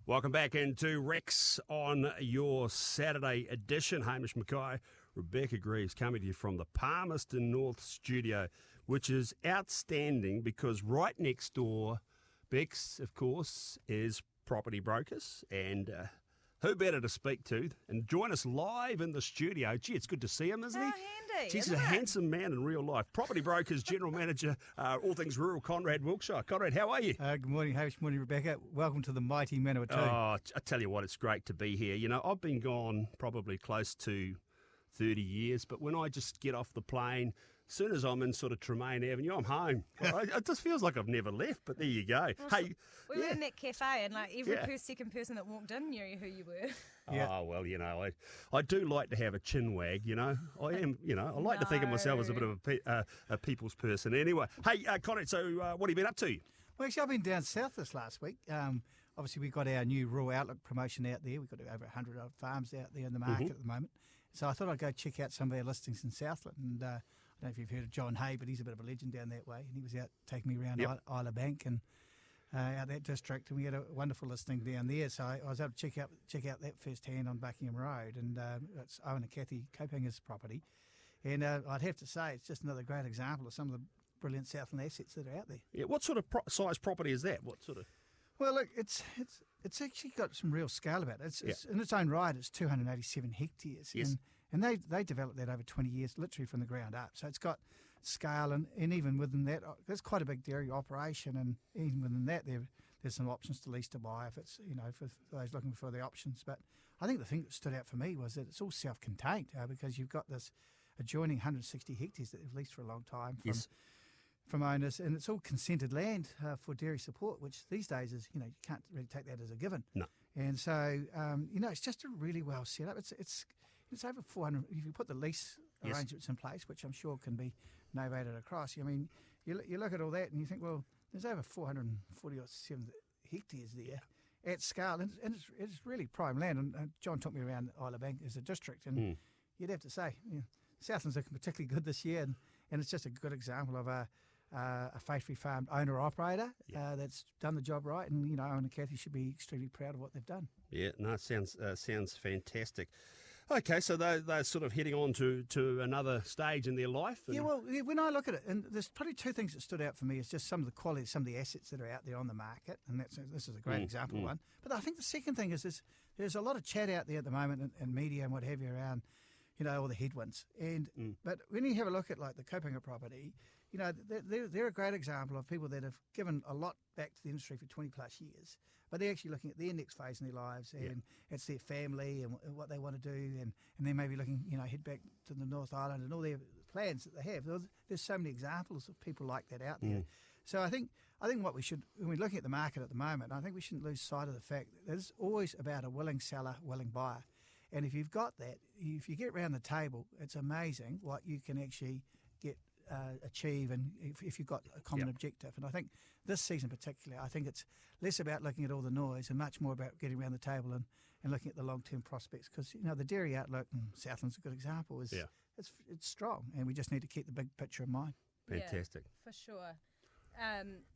Welcome back into Rex on your Saturday edition. Hamish McKay, Rebecca Greaves coming to you from the Palmerston North studio, which is outstanding because right next door, Bex, of course, is Property Brokers. And who better to speak to and join us live in the studio? Gee, it's good to see him, isn't he? How handy. He's a handsome man in real life. Property Brokers General Manager, all things rural, Conrad Wilkshire. Conrad, how are you? Good morning, Hamish. Morning, Rebecca. Welcome to the mighty Manawatu. Oh, I tell you what, it's great to be here. You know, I've been gone probably close to 30 years, but when I just get off the plane, as soon as I'm in sort of Tremaine Avenue, I'm home. It just feels like I've never left, but there you go. Well, hey, we were in that cafe and like every second person that walked in knew who you were. Yeah. Oh, well, you know, I do like to have a chin wag, you know. I am, you know, I like to think of myself as a bit of a people's person. Anyway, hey, Conrad, so what have you been up to? Well, actually, I've been down south this last week. Obviously, we got our new Rural Outlook promotion out there. We've got over 100 odd farms out there in the market at the moment. So I thought I'd go check out some of our listings in Southland. And I don't know if you've heard of John Hay, but he's a bit of a legend down that way. And he was out taking me around Isla Bank and out that district. And we had a wonderful listing down there. So I was able to check out that firsthand on Buckingham Road. And it's Owen and Kathy Copinger's property. And I'd have to say it's just another great example of some of the brilliant Southland assets that are out there. Yeah, what sort of size property is that? What sort of? Well, look, it's actually got some real scale about it. It's in its own right, it's 287 hectares. Yes. And they developed that over 20 years, literally from the ground up. So it's got scale, and even within that, there's quite a big dairy operation, and even within that, there's some options to lease to buy if it's, you know, for those looking for the options. But I think the thing that stood out for me was that it's all self-contained because you've got this adjoining 160 hectares that they've leased for a long time from owners, and it's all consented land for dairy support, which these days is, you know, you can't really take that as a given. No. And so, you know, it's just a really well set up. It's over 400. If you put the lease arrangements in place, which I'm sure can be novated across, I mean, you look at all that and you think, well, there's over 447 hectares there at scale, and it's really prime land. And John took me around Isla Bank as a district, and you'd have to say, you know, Southland's looking particularly good this year, and it's just a good example of a factory farm owner-operator that's done the job right, and, you know, Owen and Kathy should be extremely proud of what they've done. Yeah, no, it sounds fantastic. Okay, so they're sort of heading on to another stage in their life. Yeah, well, when I look at it, and there's probably two things that stood out for me is just some of the quality, some of the assets that are out there on the market, and this is a great example of one. But I think the second thing is there's a lot of chat out there at the moment in media and what have you around, you know, all the headwinds. And but when you have a look at like the Copinger property, you know, they're a great example of people that have given a lot back to the industry for 20 plus years, but they're actually looking at their next phase in their lives, and it's their family and what they want to do, and they may be looking, you know, head back to the North Island and all their plans that they have. There's so many examples of people like that out there. So I think what we should, when we're looking at the market at the moment, I think we shouldn't lose sight of the fact that there's always about a willing seller, willing buyer. And if you've got that, if you get around the table, it's amazing what you can actually achieve, and if you've got a common objective. And I think this season particularly, I think it's less about looking at all the noise and much more about getting around the table and looking at the long-term prospects, because, you know, the dairy outlook, and Southland's a good example, is it's strong, and we just need to keep the big picture in mind. Fantastic. Yeah, for sure.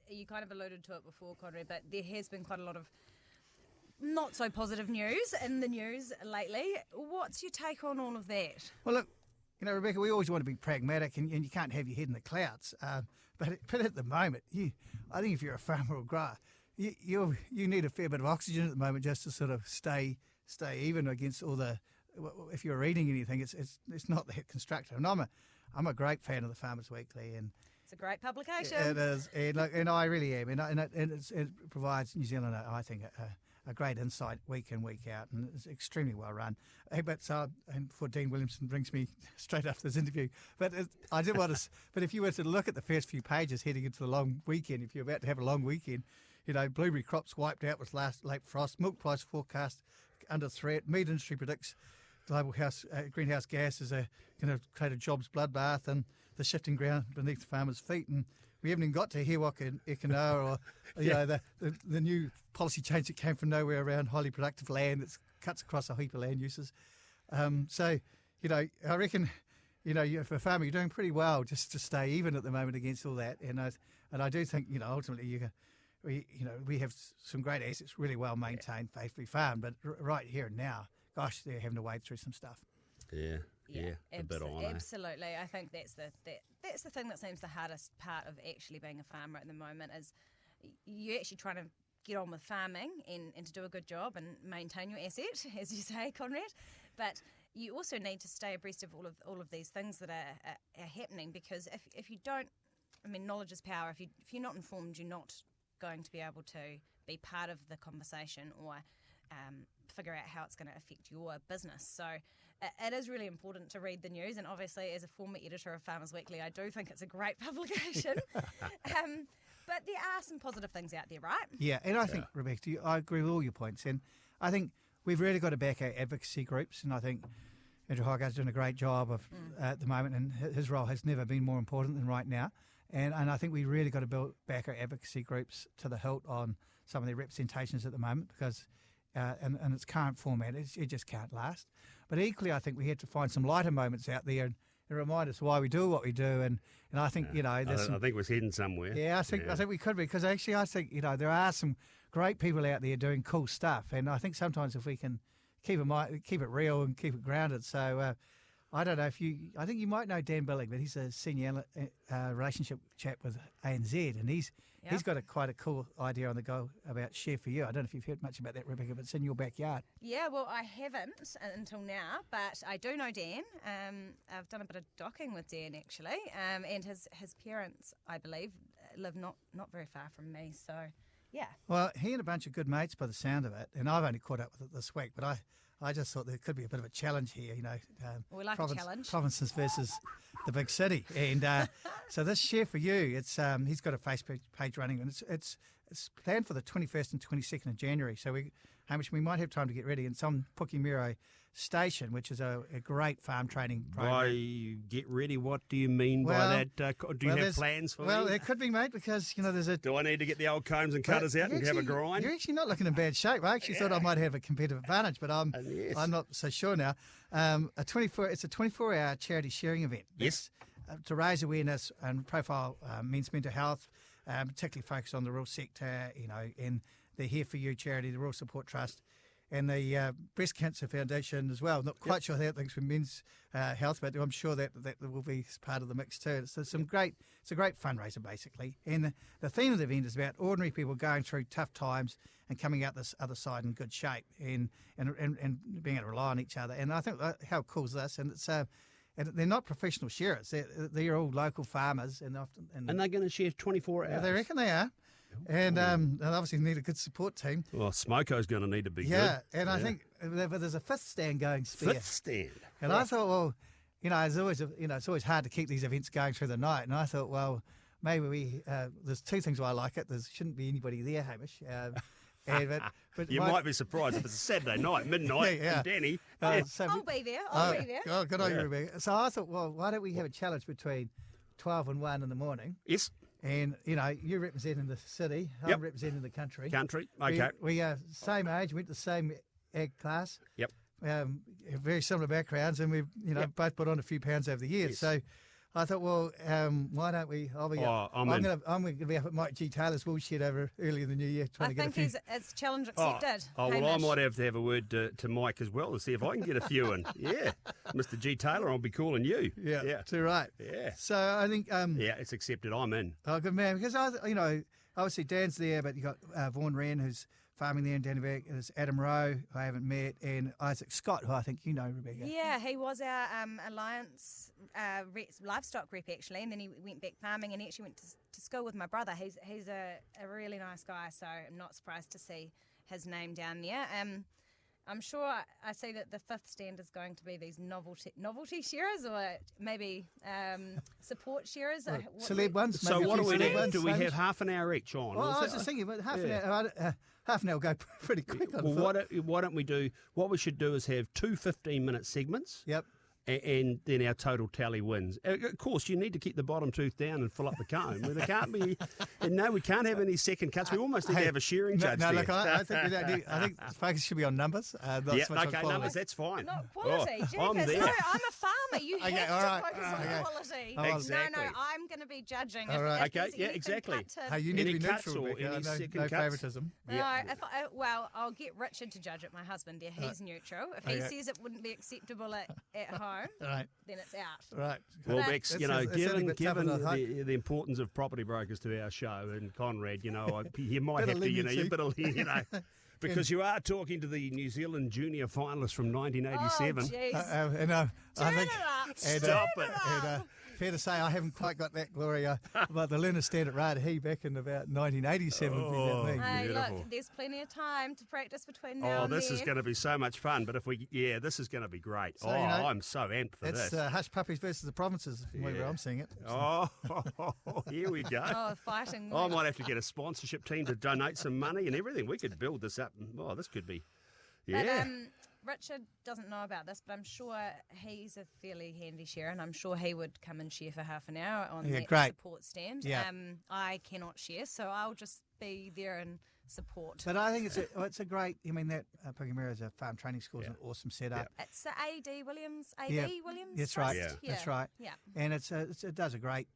You kind of alluded to it before, Conrad, but there has been quite a lot of not so positive news in the news lately. What's your take on all of that? Well, look, you know, Rebecca, we always want to be pragmatic, and you can't have your head in the clouds. But at the moment, I think if you're a farmer or grower, you need a fair bit of oxygen at the moment just to sort of stay even against all the. If you're reading anything, it's not that constructive. And I'm a great fan of the Farmers Weekly, and it's a great publication. It is, and I really am, and it provides New Zealand, I think, a great insight week in, week out, and it's extremely well run. But and before Dean Williamson brings me straight after this interview, but I did want to. But if you were to look at the first few pages heading into the long weekend, if you're about to have a long weekend, you know, blueberry crops wiped out with late frost, milk price forecast under threat, meat industry predicts global greenhouse gas is going to create a jobs bloodbath, and the shifting ground beneath the farmers' feet, and we haven't even got to Hewok and Ekanoa or you know the new policy change that came from nowhere around highly productive land that cuts across a heap of land uses. So, you know, I reckon, you know, for a farmer, you're doing pretty well just to stay even at the moment against all that. And I do think, you know, ultimately we have some great assets, really well maintained, faithfully farmed, but right here and now, gosh, they're having to wade through some stuff. Yeah, a bit on. Absolutely. I think that's the thing that seems the hardest part of actually being a farmer at the moment is you're actually trying to get on with farming and to do a good job and maintain your asset, as you say, Conrad. But you also need to stay abreast of all of these things that are happening, because if you don't, knowledge is power. If you're not informed, you're not going to be able to be part of the conversation or figure out how it's going to affect your business. So it is really important to read the news, and obviously as a former editor of Farmers Weekly, I do think it's a great publication. But there are some positive things out there, right? Yeah, and I think, Rebecca, I agree with all your points, and I think we've really got to back our advocacy groups, and I think Andrew Highgart's doing a great job of at the moment, and his role has never been more important than right now. And I think we really got to build back our advocacy groups to the hilt on some of their representations at the moment, because in its current format, it just can't last. But equally, I think we had to find some lighter moments out there and remind us why we do what we do. And I think, I think we're heading somewhere. Yeah, I think we could be, because actually I think, there are some great people out there doing cool stuff. And I think sometimes if we can keep it real and keep it grounded. So I don't know I think you might know Dan Billing, but he's a senior relationship chap with ANZ, and he's got quite a cool idea on the go about Share for You. I don't know if you've heard much about that, Rebecca, but it's in your backyard. Yeah, well, I haven't until now, but I do know Dan. I've done a bit of docking with Dan, actually, and his parents, I believe, live not very far from me, so yeah. Well, he and a bunch of good mates by the sound of it, and I've only caught up with it this week, but I just thought there could be a bit of a challenge here, we like a challenge. Provinces versus the big city. And so this Share for You, it's he's got a Facebook page running, and it's planned for the 21st and 22nd of January. So Hamish, we might have time to get ready. And it's on Pukemiro Station, which is a great farm training program. By get ready, what do you mean by that? Do you have plans for me? Well, there could be, mate, because, there's a... Do I need to get the old combs and cutters out and have a grind? You're actually not looking in bad shape. I actually thought I might have a competitive advantage, but I'm not so sure now. It's a 24-hour charity sharing event. Yes. To raise awareness and profile men's mental health, particularly focused on the rural sector, and the Here For You charity, the Rural Support Trust, and the Breast Cancer Foundation as well. Not quite sure how that links with men's health, but I'm sure that will be part of the mix too. It's a great fundraiser, basically. And the theme of the event is about ordinary people going through tough times and coming out this other side in good shape and being able to rely on each other. And I think how cool is this? And it's and they're not professional shearers. They're all local farmers, and they're going to share 24 hours. Yeah, they reckon they are. And they obviously need a good support team. Well, Smoko's going to need to be good. Yeah, and I think there's a fifth stand going spare. Fifth stand. And I thought, well, it's always hard to keep these events going through the night. And I thought, well, maybe there's two things why I like it. There shouldn't be anybody there, Hamish. But you might be surprised if it's a Saturday night, midnight, and Danny. I'll be there. I'll be there. Oh, good on you, Rebecca. So I thought, well, why don't we have a challenge between 12 and 1 in the morning? Yes. And, you're representing the city. I'm representing the country. Okay. We are same age, went to the same ag class. Yep. Have very similar backgrounds, and we've, both put on a few pounds over the years. Yes. So I thought, well, why don't we? I'm going to be up at Mike G. Taylor's woolshed over early in the new year trying to get a few. I think it's challenge accepted. Well, I might have to have a word to Mike as well to see if I can get a few in. Yeah, Mr. G. Taylor, I'll be calling you. Yeah. Too right. Yeah. So I think. It's accepted. I'm in. Oh, good man. Because obviously Dan's there, but you got Vaughan Wren, who's farming there in Dannevirke. There's Adam Rowe, who I haven't met, and Isaac Scott, who I think you know, Rebecca. Yeah, he was our Alliance livestock rep, actually, and then he went back farming, and he actually went to school with my brother. He's a really nice guy, so I'm not surprised to see his name down there. I'm sure I see that the fifth stand is going to be these novelty shearers, or maybe support shearers. Celeb ones. So what do we need? Do we have half an hour each on? Well, I was just thinking, but half an hour will go pretty quick. Well, why don't we do? What we should do is have two 15-minute segments. Yep. And then our total tally wins. Of course, you need to keep the bottom tooth down and fill up the comb. There can't be, and no, we can't have any second cuts. We almost need to have a shearing judge there. Look, I think we don't need. I think the focus should be on numbers. Numbers. That's fine. Not quality. I'm a farmer. me. You Okay, have all to right, focus on okay. quality. Oh, well, Exactly. No, I'm going to be judging. All If- right. if there's Okay, yeah, anything exactly. cut to- Hey, you need Any to be cuts neutral, or Rebecca. any second no cuts? favouritism. Yeah. No, well, I'll get Richard to judge it, my husband. There, he's neutral. If he Okay. says it wouldn't be acceptable at home, Right, then it's out. right. Well, But- Bex, It's- you know, it's certainly a bit tougher given than I thought. the importance of property brokers to our show, and Conrad, you know, you might Bit have of to, you know, leniency. you know, because you are talking to the New Zealand junior finalists from 1987. Oh, jeez. And I Turn think it up. and, Stop Turn it. up. and, fair to say, I haven't quite got that glory. But the Leonard stand at Raetihi back in about 1987 would be Oh, that me. Hey, Beautiful. look, there's plenty of time to practice between now Oh, and this then. is going to be so much fun. But this is going to be great. So, oh, you know, I'm so amped for It's this. Hush Puppies versus the Provinces, from where I'm seeing it. Oh, here we go. Oh, fighting. I might have to get a sponsorship team to donate some money and everything. We could build this up. Oh, this could be, yeah. But, Richard doesn't know about this, but I'm sure he's a fairly handy shearer, and I'm sure he would come and share for half an hour on Yeah, that great. support stand. Yeah. I cannot share, so I'll just be there and support. But I think it's a great. I mean, that Pukemiro is a farm training school. Is an awesome setup. It's the AD Williams. Yeah, Williams. that's right. Trust? Yeah. That's right. Yeah. And it does a great,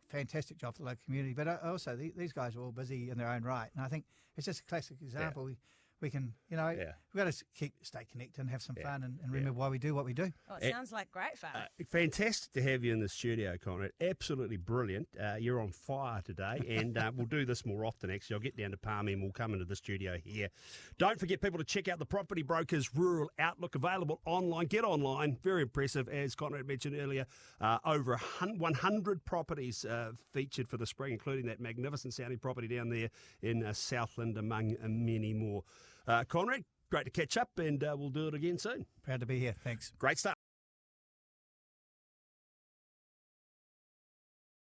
fantastic job for the local community. But also, these guys are all busy in their own right, and I think it's just a classic example. We can, you know, we've got to stay connected and have some fun and remember why we do what we do. Oh, it sounds like great fun. Fantastic to have you in the studio, Conrad. Absolutely brilliant. You're on fire today, and we'll do this more often, actually. I'll get down to Palmy and we'll come into the studio here. Don't forget, people, to check out the Property Brokers Rural Outlook, available online. Get online. Very impressive, as Conrad mentioned earlier. Over 100 properties featured for the spring, including that magnificent sounding property down there in Southland, among many more. Conrad, great to catch up, and we'll do it again soon. Proud to be here. Thanks. Great stuff.